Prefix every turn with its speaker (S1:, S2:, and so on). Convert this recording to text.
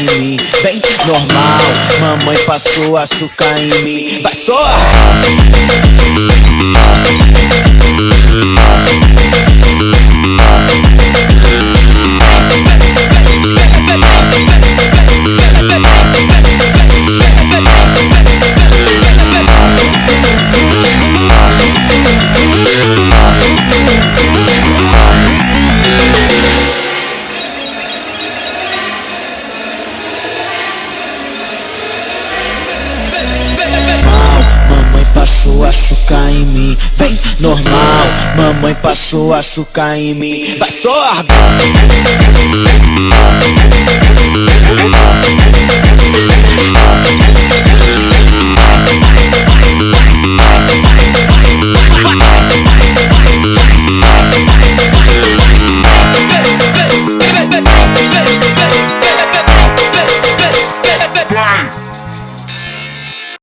S1: em mim, vem normal. Mamãe passou açúcar em mim, vai soar. Mamãe passou açúcar em mim, vem normal. Mamãe passou açúcar em mim, vai soar.